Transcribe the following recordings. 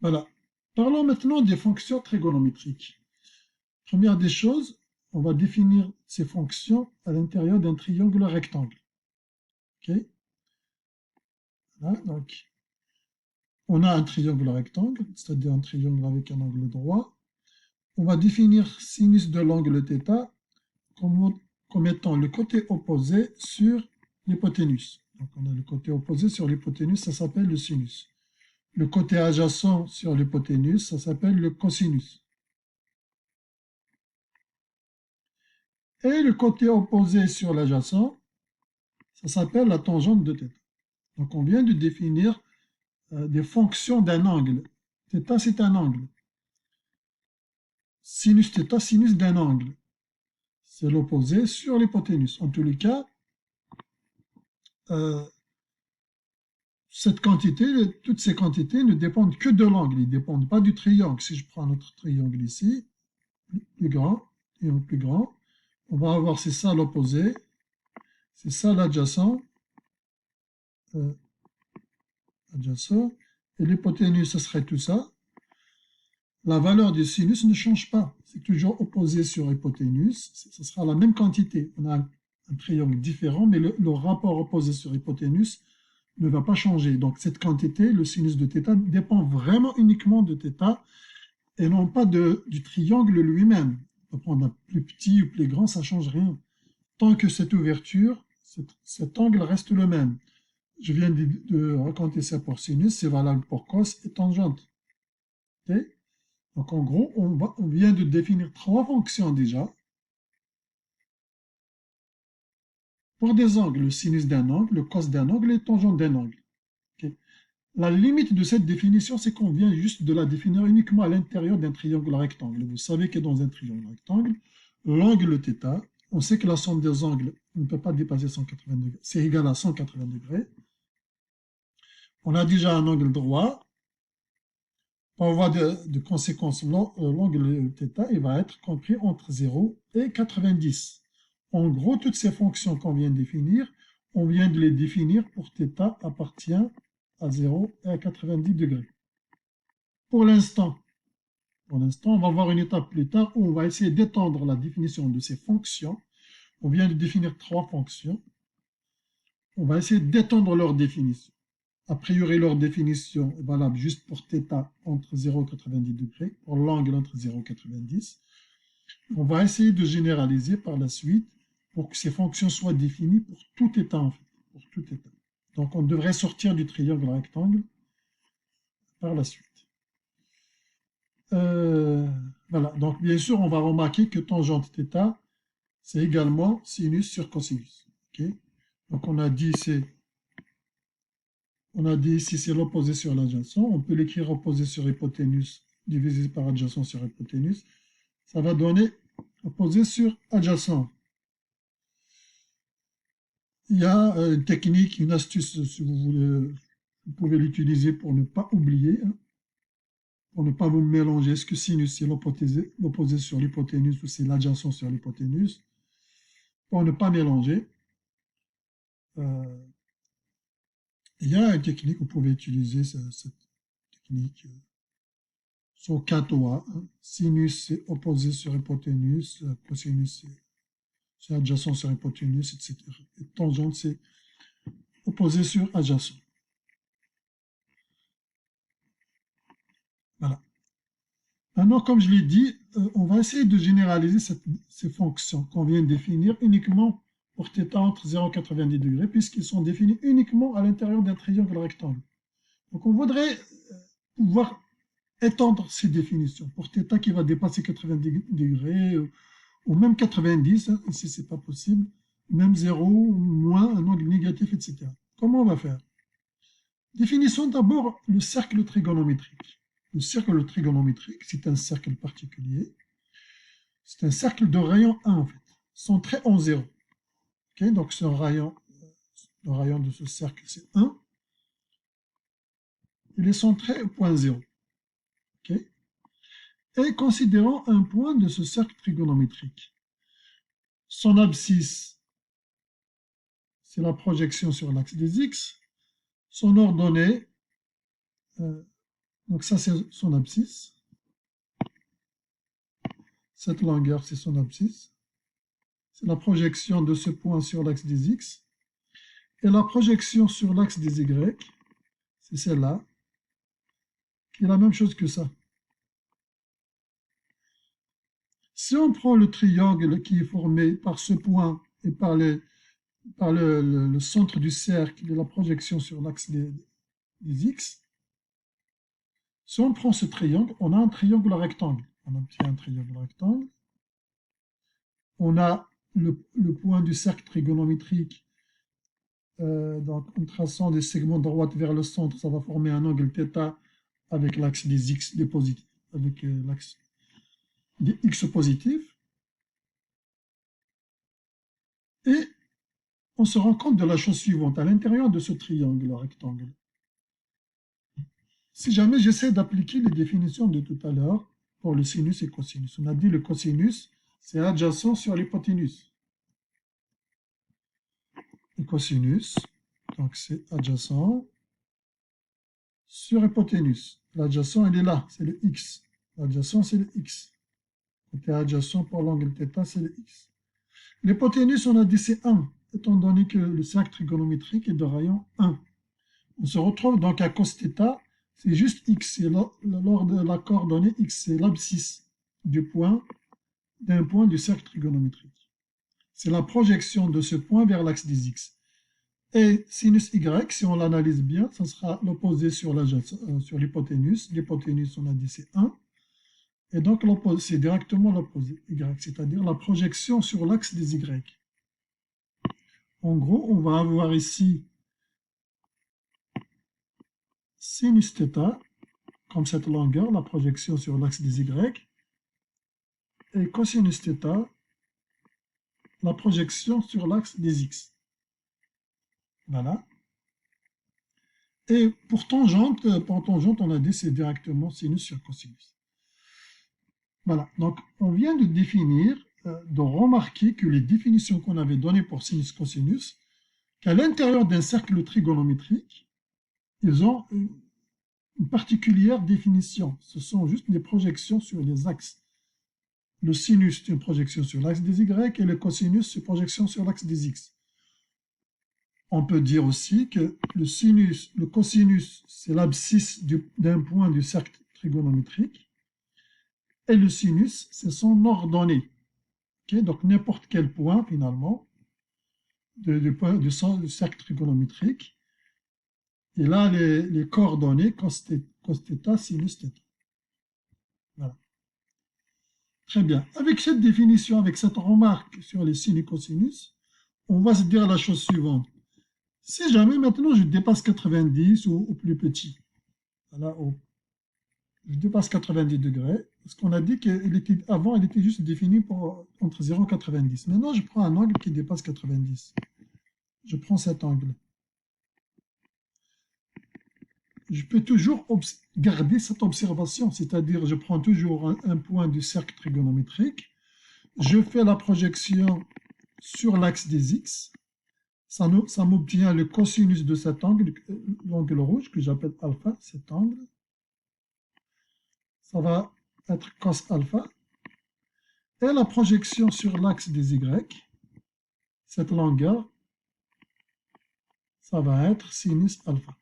Voilà. Parlons maintenant des fonctions trigonométriques. Première des choses, on va définir ces fonctions à l'intérieur d'un triangle rectangle. Ok. Voilà, donc, on a un triangle rectangle, c'est-à-dire un triangle avec un angle droit. On va définir sinus de l'angle θ comme étant le côté opposé sur l'hypoténuse. Donc on a le côté opposé sur l'hypoténuse, ça s'appelle le sinus. Le côté adjacent sur l'hypoténuse, ça s'appelle le cosinus. Et le côté opposé sur l'adjacent, ça s'appelle la tangente de θ. Donc on vient de définir des fonctions d'un angle. Θ, c'est un angle. Sinus θ, sinus d'un angle. C'est l'opposé sur l'hypoténuse. En tous les cas, euh, toutes ces quantités ne dépendent que de l'angle, ils ne dépendent pas du triangle. Si je prends notre triangle ici, plus grand, et en plus grand, on va avoir, c'est ça l'opposé, c'est ça l'adjacent, euh, adjacent, et l'hypoténuse, ce serait tout ça. La valeur du sinus ne change pas, c'est toujours opposé sur hypoténuse, ce sera la même quantité. On a un triangle différent, mais le rapport opposé sur hypoténuse ne va pas changer. Donc cette quantité, le sinus de θ, dépend vraiment uniquement de θ et non pas du triangle lui-même. On peut prendre un plus petit ou plus grand, ça ne change rien. Tant que cette ouverture, cet angle reste le même. Je viens de raconter ça pour sinus, c'est valable pour cos et tangente. Okay. Donc en gros, on vient de définir trois fonctions déjà. Pour des angles, le sinus d'un angle, le cos d'un angle et tangente d'un angle. Okay. La limite de cette définition, c'est qu'on vient juste de la définir uniquement à l'intérieur d'un triangle rectangle. Vous savez que dans un triangle rectangle, l'angle θ, on sait que la somme des angles ne peut pas dépasser 180 degrés, c'est égal à 180 degrés. On a déjà un angle droit. Par voie de conséquence, l'angle θ il va être compris entre 0 et 90. En gros, toutes ces fonctions qu'on vient de définir, on vient de les définir pour θ appartient à 0 et à 90 degrés. Pour l'instant, on va voir une étape plus tard où on va essayer d'étendre la définition de ces fonctions. On vient de définir trois fonctions. On va essayer d'étendre leur définition. A priori, leur définition est valable juste pour θ entre 0 et 90 degrés, pour l'angle entre 0 et 90. On va essayer de généraliser par la suite pour que ces fonctions soient définies pour tout θ en fait, pour tout θ. Donc on devrait sortir du triangle rectangle par la suite. Voilà, donc bien sûr, on va remarquer que tangente θ, c'est également sinus sur cosinus. Okay. Donc on a dit ici c'est l'opposé sur l'adjacent. On peut l'écrire opposé sur hypoténuse divisé par adjacent sur hypoténuse. Ça va donner opposé sur adjacent. Il y a une technique, une astuce, si vous voulez, vous pouvez l'utiliser pour ne pas oublier, hein, pour ne pas vous mélanger. Est-ce que sinus c'est l'opposé sur l'hypoténuse ou c'est l'adjacent sur l'hypoténuse? Pour ne pas mélanger, euh, il y a une technique, vous pouvez utiliser cette technique sur Katoa. Hein. Sinus c'est opposé sur hypoténuse, cosinus c'est adjacent sur hypoténuse, etc. Et tangente c'est opposé sur adjacent. Voilà. Maintenant, comme je l'ai dit, on va essayer de généraliser ces fonctions qu'on vient de définir uniquement pour θ entre 0 et 90 degrés, puisqu'ils sont définis uniquement à l'intérieur d'un triangle rectangle. Donc on voudrait pouvoir étendre ces définitions pour θ qui va dépasser 90 degrés, ou même 90, hein, ici c'est pas possible, même 0, moins, un angle négatif, etc. Comment on va faire? Définissons d'abord le cercle trigonométrique. Le cercle trigonométrique, c'est un cercle particulier. C'est un cercle de rayon 1, en fait, centré en 0. Okay, donc le rayon de ce cercle, c'est 1. Il est centré au point 0. Okay. Et considérons un point de ce cercle trigonométrique. Son abscisse, c'est la projection sur l'axe des x. Son ordonnée, Donc ça, c'est son abscisse. Cette longueur, c'est son abscisse. C'est la projection de ce point sur l'axe des X. Et la projection sur l'axe des Y, c'est celle-là, qui est la même chose que ça. Si on prend le triangle qui est formé par ce point et par le centre du cercle et la projection sur l'axe des X, si on prend ce triangle, on a un triangle rectangle. On obtient un triangle rectangle. On a le point du cercle trigonométrique. Donc, en traçant des segments droits vers le centre, ça va former un angle θ avec l'axe des X des positifs, avec l'axe des X positifs. Et on se rend compte de la chose suivante, à l'intérieur de ce triangle rectangle. Si jamais j'essaie d'appliquer les définitions de tout à l'heure pour le sinus et cosinus, on a dit le cosinus, c'est adjacent sur l'hypoténuse. Le cosinus, donc c'est adjacent sur hypoténuse. L'adjacent, il est là, c'est le x. L'adjacent, c'est le x. Côté adjacent pour l'angle θ, c'est le x. L'hypoténuse, on a dit c'est 1, étant donné que le cercle trigonométrique est de rayon 1. On se retrouve donc à cos θ, c'est juste x, c'est lors de la coordonnée x, c'est l'abscisse d'un point du cercle trigonométrique. C'est la projection de ce point vers l'axe des x. Et sinus y, si on l'analyse bien, ça sera l'opposé sur l'hypoténuse. L'hypoténuse, on a dit c'est 1. Et donc c'est directement l'opposé, y, c'est-à-dire la projection sur l'axe des y. En gros, on va avoir ici sinus θ, comme cette longueur, la projection sur l'axe des y, et cosinus θ, la projection sur l'axe des x. Voilà. Et pour tangente, on a dit c'est directement sinus sur cosinus. Voilà, donc on vient de définir, de remarquer que les définitions qu'on avait données pour sinus cosinus, qu'à l'intérieur d'un cercle trigonométrique, ils ont une particulière définition. Ce sont juste des projections sur les axes. Le sinus, c'est une projection sur l'axe des y, et le cosinus, c'est une projection sur l'axe des x. On peut dire aussi que le cosinus, c'est l'abscisse d'un point du cercle trigonométrique, et le sinus, c'est son ordonnée. Okay, donc n'importe quel point, finalement, du cercle trigonométrique, et là, les coordonnées cos θ, sinus θ. Voilà. Très bien. Avec cette définition, avec cette remarque sur les sin et cosinus, on va se dire la chose suivante. Si jamais maintenant je dépasse 90 ou au plus petit, voilà, je dépasse 90 degrés, parce qu'on a dit qu'avant, elle était juste définie entre 0 et 90. Maintenant, je prends un angle qui dépasse 90. Je prends cet angle. Je peux toujours garder cette observation, c'est-à-dire je prends toujours un point du cercle trigonométrique, je fais la projection sur l'axe des x, ça m'obtient le cosinus de cet angle, l'angle rouge que j'appelle alpha, cet angle. Ça va être cos alpha. Et la projection sur l'axe des y, cette longueur, ça va être sinus alpha.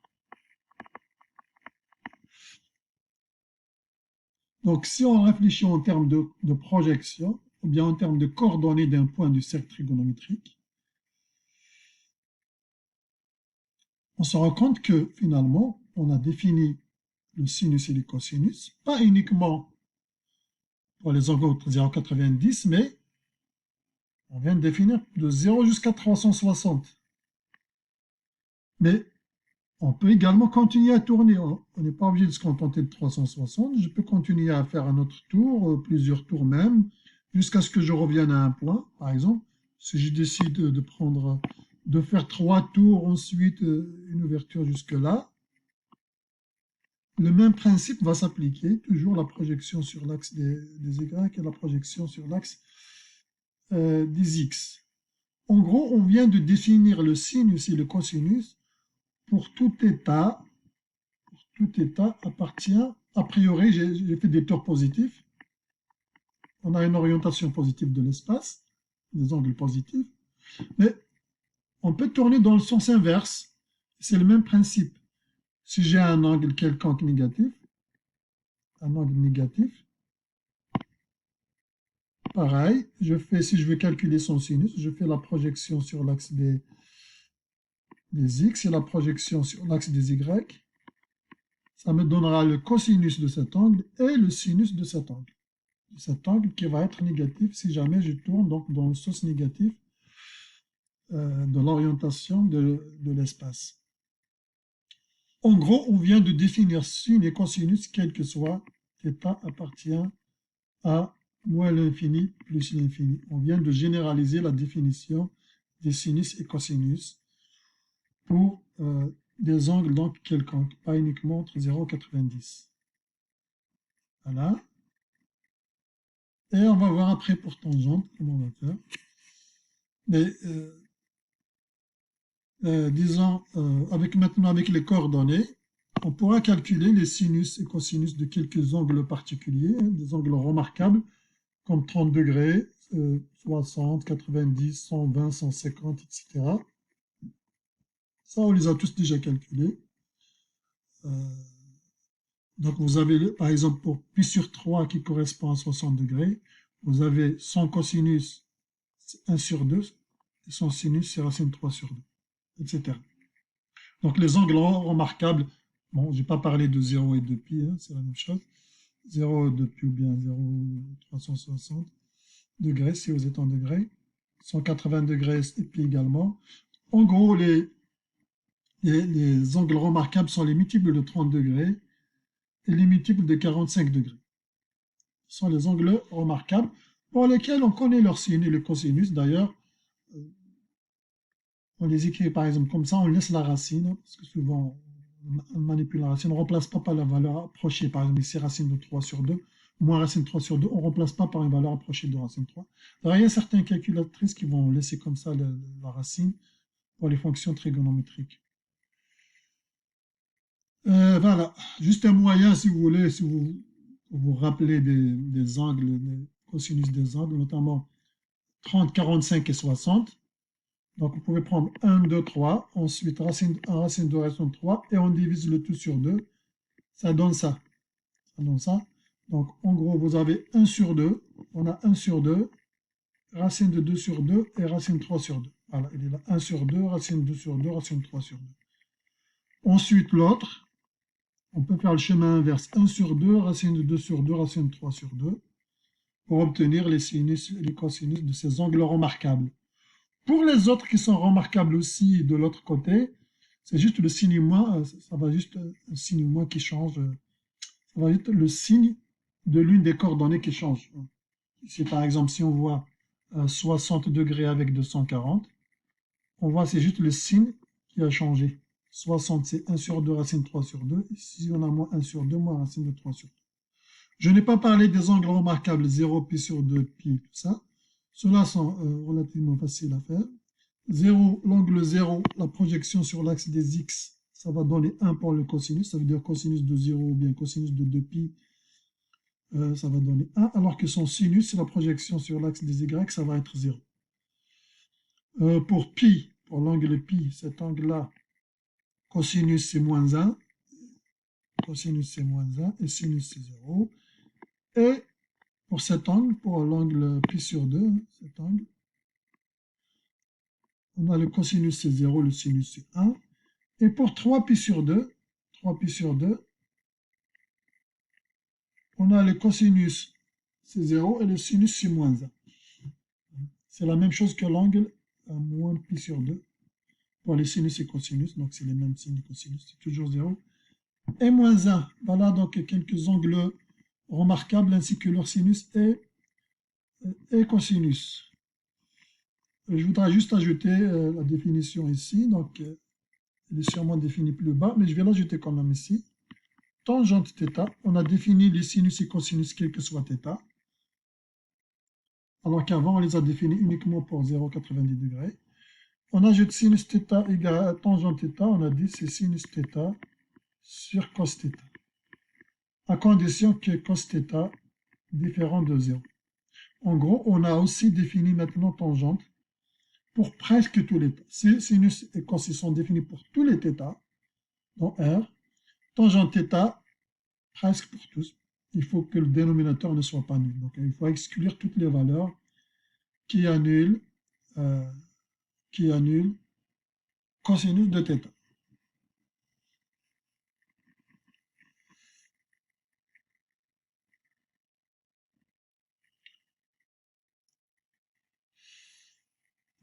Donc, si on réfléchit en termes de projection, ou bien en termes de coordonnées d'un point du cercle trigonométrique, on se rend compte que, finalement, on a défini le sinus et le cosinus, pas uniquement pour les angles entre 0 et 90, mais on vient de définir de 0 jusqu'à 360. Mais on peut également continuer à tourner. On n'est pas obligé de se contenter de 360. Je peux continuer à faire un autre tour, plusieurs tours même, jusqu'à ce que je revienne à un point, par exemple. Si je décide de faire 3 tours, ensuite une ouverture jusque-là, le même principe va s'appliquer, toujours la projection sur l'axe des Y et la projection sur l'axe des X. En gros, on vient de définir le sinus et le cosinus pour tout état tout θ appartient, a priori, j'ai fait des tours positifs. On a une orientation positive de l'espace, des angles positifs, mais on peut tourner dans le sens inverse. C'est le même principe. Si j'ai un angle quelconque négatif, pareil, si je veux calculer son sinus, je fais la projection sur l'axe des x et la projection sur l'axe des y. Ça me donnera le cosinus de cet angle et le sinus de cet angle. Cet angle qui va être négatif si jamais je tourne donc dans le sens négatif de l'orientation de l'espace. En gros, on vient de définir sin et cosinus, quel que soit, θ appartient à moins l'infini plus l'infini. On vient de généraliser la définition des sinus et cosinus pour des angles donc quelconques, pas uniquement entre 0 et 90. Voilà. Et on va voir après pour tangente comment on va faire. Mais disons, maintenant avec les coordonnées, on pourra calculer les sinus et cosinus de quelques angles particuliers, des angles remarquables, comme 30 degrés, 60, 90, 120, 150, etc. Ça, on les a tous déjà calculés. Donc, vous avez, par exemple, pour pi sur 3 qui correspond à 60 degrés, vous avez son cosinus, c'est 1 sur 2, et son sinus, c'est racine 3 sur 2, etc. Donc, les angles remarquables, bon, je n'ai pas parlé de 0 et de pi, hein, c'est la même chose. 0 de pi ou bien 0,360 degrés, si vous êtes en degrés. 180 degrés et pi également. En gros, les angles remarquables sont les multiples de 30 degrés et les multiples de 45 degrés. Ce sont les angles remarquables pour lesquels on connaît leur sinus et le cosinus. D'ailleurs, on les écrit par exemple comme ça, on laisse la racine, parce que souvent on manipule la racine, on ne remplace pas par la valeur approchée, par exemple ici racine de 3 sur 2, moins racine de 3 sur 2, on ne remplace pas par une valeur approchée de racine 3. Alors, il y a certaines calculatrices qui vont laisser comme ça la racine pour les fonctions trigonométriques. Voilà, juste un moyen, si vous voulez, si vous vous rappelez des angles, des cosinus des angles, notamment 30, 45 et 60. Donc, vous pouvez prendre 1, 2, 3, ensuite racine 1, racine 2, racine 3, et on divise le tout sur 2. Ça donne ça. Ça donne ça. Donc, en gros, vous avez 1 sur 2. On a 1 sur 2, racine de 2 sur 2 et racine 3 sur 2. Voilà, il est là. 1 sur 2, racine 2 sur 2, racine 3 sur 2. Ensuite, l'autre. On peut faire le chemin inverse. 1 sur 2, racine de 2 sur 2, racine de 3 sur 2, pour obtenir les sinus et les cosinus de ces angles remarquables. Pour les autres qui sont remarquables aussi de l'autre côté, c'est juste le signe moins, ça va juste un signe moins qui change. Ça va être le signe de l'une des coordonnées qui change. Ici, par exemple, si on voit 60 degrés avec 240, on voit c'est juste le signe qui a changé. 60, c'est 1 sur 2, racine 3 sur 2. Ici, on a moins 1 sur 2, moins racine de 3 sur 2. Je n'ai pas parlé des angles remarquables 0, pi sur 2, pi, tout ça. Ceux-là sont relativement faciles à faire. 0, l'angle 0, la projection sur l'axe des x, ça va donner 1 pour le cosinus. Ça veut dire cosinus de 0 ou bien cosinus de 2pi, ça va donner 1. Alors que son sinus, c'est la projection sur l'axe des y, ça va être 0. Pour pi, pour l'angle pi, cet angle-là, cosinus c'est moins 1, cosinus c'est moins 1 et sinus c'est 0. Et pour cet angle, pour l'angle pi sur 2, cet angle, on a le cosinus c'est 0, le sinus c'est 1. Et pour 3pi sur 2, 3pi sur 2, on a le cosinus c'est 0 et le sinus c'est moins 1. C'est la même chose que l'angle moins pi sur 2 pour les sinus et cosinus, donc c'est les mêmes signes cosinus, c'est toujours 0. Et moins 1, voilà donc quelques angles remarquables ainsi que leur sinus et cosinus. Je voudrais juste ajouter la définition ici, donc elle est sûrement définie plus bas, mais je vais l'ajouter quand même ici. Tangente θ, on a défini les sinus et cosinus quel que soit θ, alors qu'avant on les a définis uniquement pour 0,90 degrés. On ajoute sinus θ égale à tangente θ, on a dit c'est sinus θ sur cos θ, à condition que cos θ différent de 0. En gros, on a aussi défini maintenant tangente pour presque tous les θ. Si sinus et cos sont définis pour tous les θ, dans R, tangente θ, presque pour tous. Il faut que le dénominateur ne soit pas nul. Donc, il faut exclure toutes les valeurs qui annulent cosinus de θ.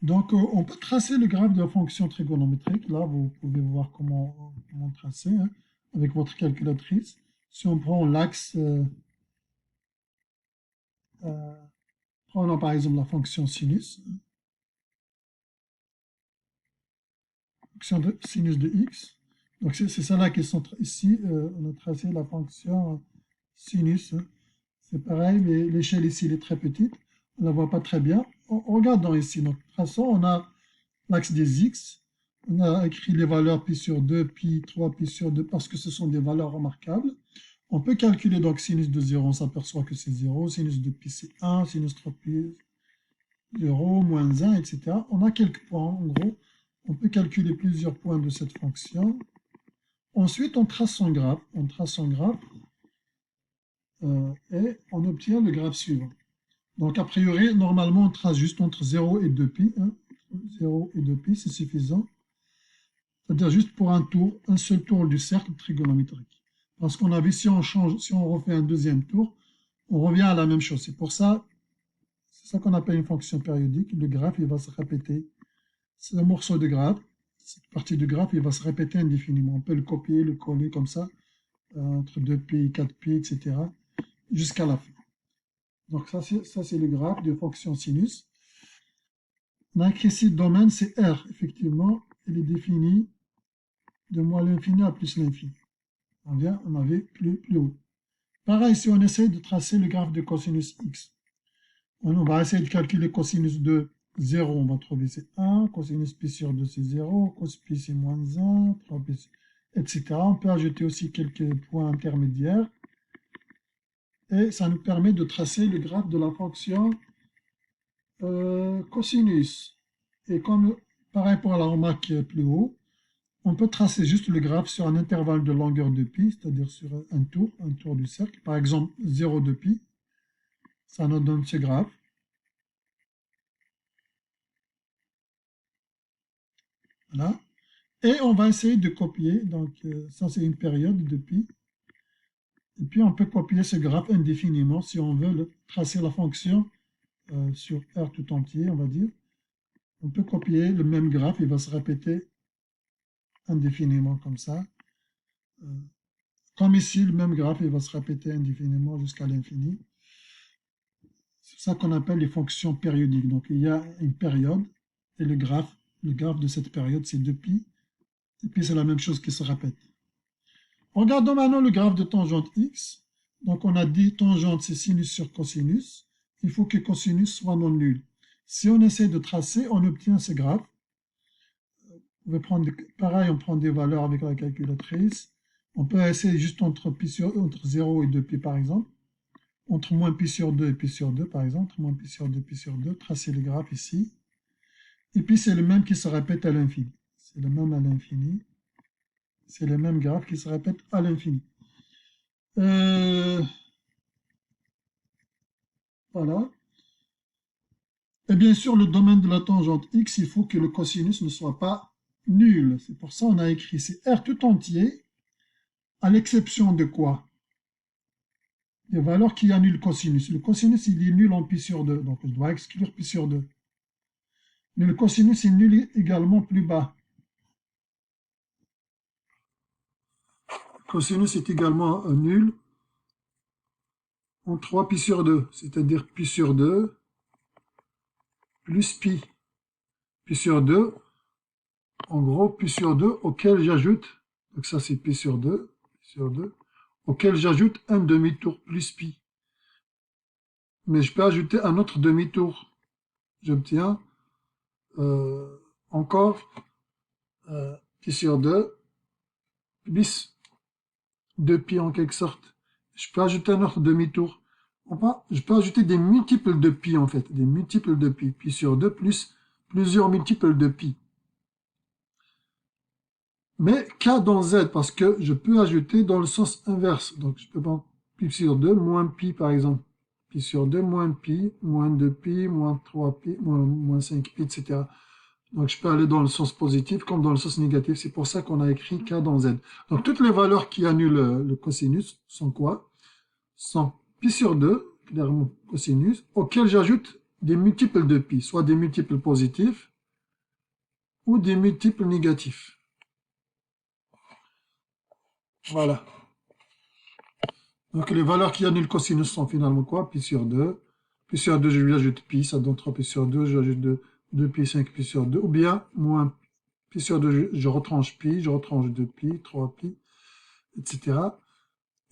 Donc, on peut tracer le graphe de la fonction trigonométrique. Là, vous pouvez voir comment tracer hein, avec votre calculatrice. Si on prend l'axe, prenons par exemple la fonction sinus, fonction de sinus de x. Donc, c'est celle-là qui sont ici. On a tracé la fonction sinus. C'est pareil, mais l'échelle ici elle est très petite. On ne la voit pas très bien. Regardons ici. Donc, de toute façon, on a l'axe des x. On a écrit les valeurs pi sur 2, pi 3, pi sur 2, parce que ce sont des valeurs remarquables. On peut calculer donc sinus de 0, on s'aperçoit que c'est 0. Sinus de pi, c'est 1. Sinus 3 pi, 0, moins 1, etc. On a quelques points, en gros. On peut calculer plusieurs points de cette fonction. Ensuite, on trace son graphe. On trace son graphe et on obtient le graphe suivant. Donc, a priori, normalement, on trace juste entre 0 et 2pi. Hein. 0 et 2pi, c'est suffisant. C'est-à-dire juste pour un tour, un seul tour du cercle trigonométrique. Parce qu'on a vu, si on refait un deuxième tour, on revient à la même chose. C'est ça qu'on appelle une fonction périodique. Le graphe, il va se répéter. C'est un morceau de graphe. Cette partie du graphe, il va se répéter indéfiniment. On peut le copier, le coller comme ça, entre 2pi, 4pi, etc., jusqu'à la fin. Donc ça, c'est le graphe de fonction sinus. On a écrit ici, le domaine, c'est R. Effectivement, il est défini de moins l'infini à plus l'infini. On avait plus haut. Pareil, si on essaie de tracer le graphe de cosinus x, on va essayer de calculer cosinus de 0, on va trouver c'est 1, cosinus pi sur 2 c'est 0, cos pi c'est moins 1, 3pi, etc. On peut ajouter aussi quelques points intermédiaires. Et ça nous permet de tracer le graphe de la fonction cosinus. Et comme, pareil pour la remarque plus haut, on peut tracer juste le graphe sur un intervalle de longueur de pi, c'est-à-dire sur un tour du cercle. Par exemple, 0 de pi, ça nous donne ce graphe. Voilà. Et on va essayer de copier, donc ça c'est une période de pi. Et puis on peut copier ce graphe indéfiniment si on veut tracer la fonction sur R tout entier, on va dire. On peut copier le même graphe, il va se répéter indéfiniment comme ça. Comme ici, le même graphe, il va se répéter indéfiniment jusqu'à l'infini. C'est ça qu'on appelle les fonctions périodiques. Donc il y a une période, et le graphe de cette période, c'est 2pi. Et puis c'est la même chose qui se répète. Regardons maintenant le graphe de tangente x. Donc on a dit tangente, c'est sinus sur cosinus. Il faut que cosinus soit non nul. Si on essaie de tracer, on obtient ce graphe. On peut prendre, pareil, on prend des valeurs avec la calculatrice. On peut essayer juste entre 0 et 2pi par exemple. Entre moins pi sur 2 et pi sur 2 par exemple. Entre moins pi sur 2 et pi sur 2. Tracer le graphe ici. Et puis c'est le même qui se répète à l'infini. C'est le même à l'infini. C'est le même graphe qui se répète à l'infini. Voilà. Et bien sûr, le domaine de la tangente x, il faut que le cosinus ne soit pas nul. C'est pour ça qu'on a écrit c'est R tout entier, à l'exception de quoi? Des valeurs qui annulent le cosinus. Le cosinus, il est nul en pi sur 2, donc je dois exclure pi sur 2. Mais le cosinus est nul également plus bas. Le cosinus est également nul en 3 pi sur 2, c'est-à-dire pi sur 2 plus pi. Pi sur 2, en gros, pi sur 2 auquel j'ajoute, donc ça c'est pi sur 2, auquel j'ajoute un demi-tour plus pi. Mais je peux ajouter un autre demi-tour. J'obtiens encore pi sur 2 plus de pi en quelque sorte. Je peux ajouter un autre demi-tour. Je peux ajouter des multiples de pi en fait, des multiples de pi. Pi sur 2 plus plusieurs multiples de pi. Mais k dans z, parce que je peux ajouter dans le sens inverse. Donc je peux prendre pi sur 2 moins pi par exemple. Pi sur 2 moins pi, moins 2 pi, moins 3 pi, moins 5 pi, etc. Donc je peux aller dans le sens positif comme dans le sens négatif. C'est pour ça qu'on a écrit k dans z. Donc toutes les valeurs qui annulent le cosinus sont quoi? Sont pi sur 2, clairement cosinus, auquel j'ajoute des multiples de pi, soit des multiples positifs ou des multiples négatifs. Voilà. Donc les valeurs qui annulent le cosinus sont finalement quoi? Pi sur 2. Pi sur 2, je lui ajoute pi, ça donne 3 pi sur 2, j'ajoute 2 pi, 5 pi sur 2. Ou bien, moins pi sur 2, je retranche pi, je retranche 2 pi, 3 pi, etc.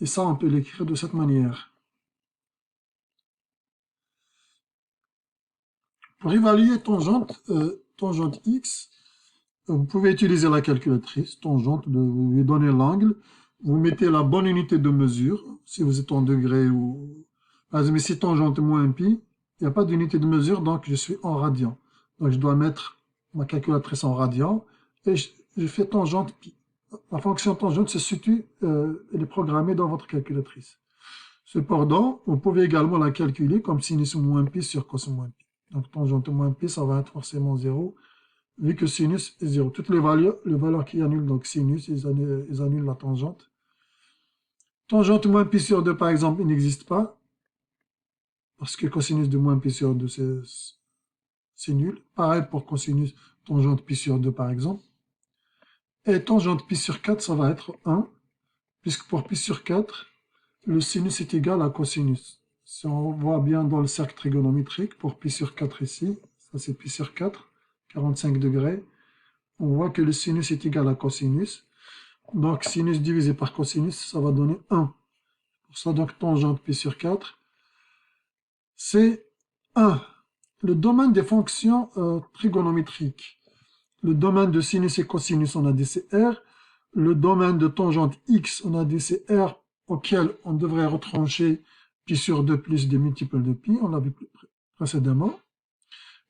Et ça, on peut l'écrire de cette manière. Pour évaluer tangente x, vous pouvez utiliser la calculatrice, tangente, vous lui donnez l'angle, vous mettez la bonne unité de mesure, si vous êtes en degrés ou... Par exemple, ici, tangente moins pi, il n'y a pas d'unité de mesure, donc je suis en radian. Donc je dois mettre ma calculatrice en radian, et je fais tangente pi. La fonction tangente se situe, elle est programmée dans votre calculatrice. Cependant, vous pouvez également la calculer comme sinus moins pi sur cos moins pi. Donc tangente moins pi, ça va être forcément 0, vu que sinus est 0. Toutes les valeurs qui annulent donc sinus, ils annulent la tangente. Tangente moins pi sur 2, par exemple, il n'existe pas, parce que cosinus de moins pi sur 2, c'est nul. Pareil pour cosinus tangente pi sur 2, par exemple. Et tangente pi sur 4, ça va être 1, puisque pour pi sur 4, le sinus est égal à cosinus. Si on voit bien dans le cercle trigonométrique, pour pi sur 4 ici, ça c'est pi sur 4, 45 degrés, on voit que le sinus est égal à cosinus. Donc sinus divisé par cosinus, ça va donner 1. Pour ça, donc tangente pi sur 4, c'est 1. Le domaine des fonctions trigonométriques. Le domaine de sinus et cosinus, on a dit c'est R. Le domaine de tangente x, on a dit c'est R, auquel on devrait retrancher pi sur 2 plus des multiples de pi, on l'a vu précédemment.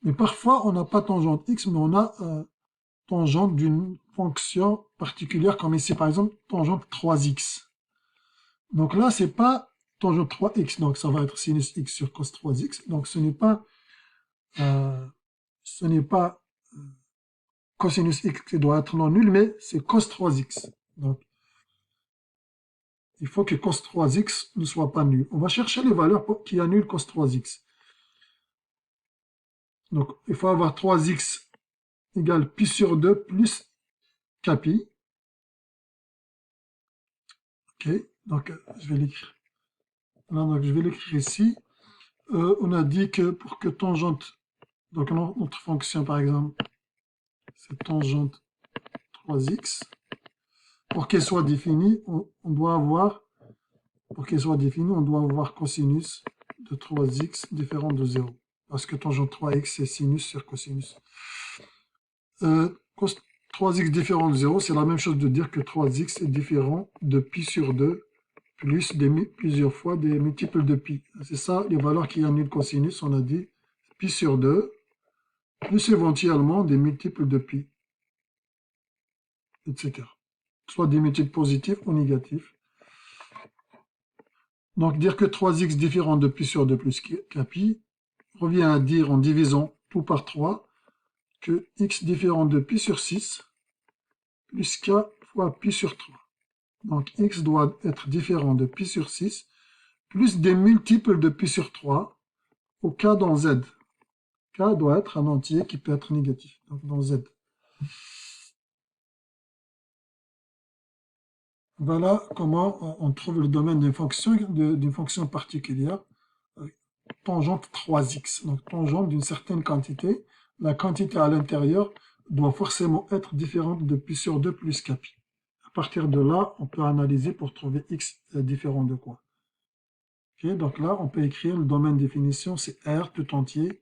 Mais parfois, on n'a pas tangente x, mais on a tangente d'une fonction particulière, comme ici par exemple, tangente 3x. Donc là, c'est pas tangente 3x, donc ça va être sinus x sur cos 3x, donc ce n'est pas cosinus x qui doit être non nul, mais c'est cos 3x. Donc, il faut que cos 3x ne soit pas nul. On va chercher les valeurs qui annulent cos 3x. Donc, il faut avoir 3x égale pi sur 2 plus kpi. Ok, donc je vais l'écrire. Donc, je vais l'écrire ici. On a dit que pour que tangente, donc notre fonction par exemple, c'est tangente 3x. Pour qu'elle soit définie, on doit avoir, pour qu'elle soit définie, on doit avoir cosinus de 3x différent de 0. Parce que tangente 3x, c'est sinus sur cosinus. Cos 3x différent de 0, c'est la même chose de dire que 3x est différent de pi sur 2 plus plusieurs fois des multiples de pi. C'est ça, les valeurs qui annulent cosinus, on a dit pi sur 2 plus éventuellement des multiples de pi, etc. Soit des multiples positifs ou négatifs. Donc dire que 3x différent de pi sur 2 plus kpi revient à dire en divisant tout par 3 que x différent de pi sur 6 plus k fois pi sur 3. Donc x doit être différent de pi sur 6 plus des multiples de pi sur 3 au k dans z. K doit être un entier qui peut être négatif, donc dans z. Voilà comment on trouve le domaine d'une fonction particulière, tangente 3x, donc tangente d'une certaine quantité. La quantité à l'intérieur doit forcément être différente de pi sur 2 plus kpi. À partir de là, on peut analyser pour trouver x différent de quoi. Okay, donc là, on peut écrire le domaine de définition, c'est R tout entier,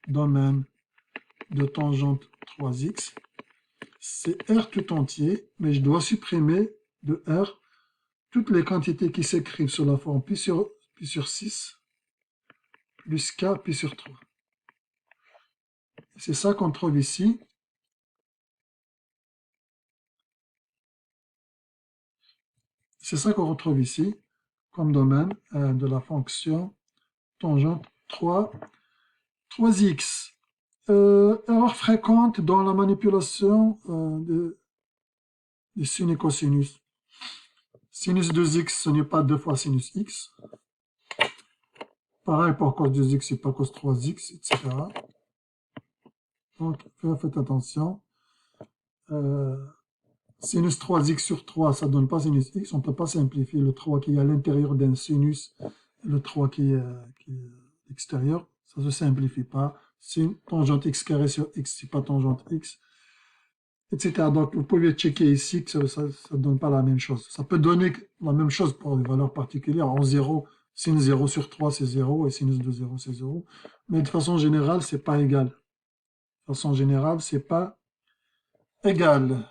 domaine de tangente 3x. C'est R tout entier, mais je dois supprimer de R toutes les quantités qui s'écrivent sous la forme pi sur 6, plus k, pi sur 3. C'est ça qu'on trouve ici. C'est ça qu'on retrouve ici, comme domaine de la fonction tangente 3x. Erreur fréquente dans la manipulation des sin et cosinus. Sinus de x, ce n'est pas 2 fois sinus x. Pareil pour cos de x, c'est pas cos 3x, etc. Donc, faites attention. Sinus 3x sur 3, ça ne donne pas sinus x. On ne peut pas simplifier le 3 qui est à l'intérieur d'un sinus et le 3 qui est extérieur. Ça ne se simplifie pas. Sin tangente x carré sur x, c'est pas tangente x, etc. Donc, vous pouvez checker ici que ça ne donne pas la même chose. Ça peut donner la même chose pour des valeurs particulières. En 0, sin 0 sur 3, c'est 0, et sinus de 0, c'est 0. Mais de façon générale, c'est pas égal. De façon générale, c'est pas égal.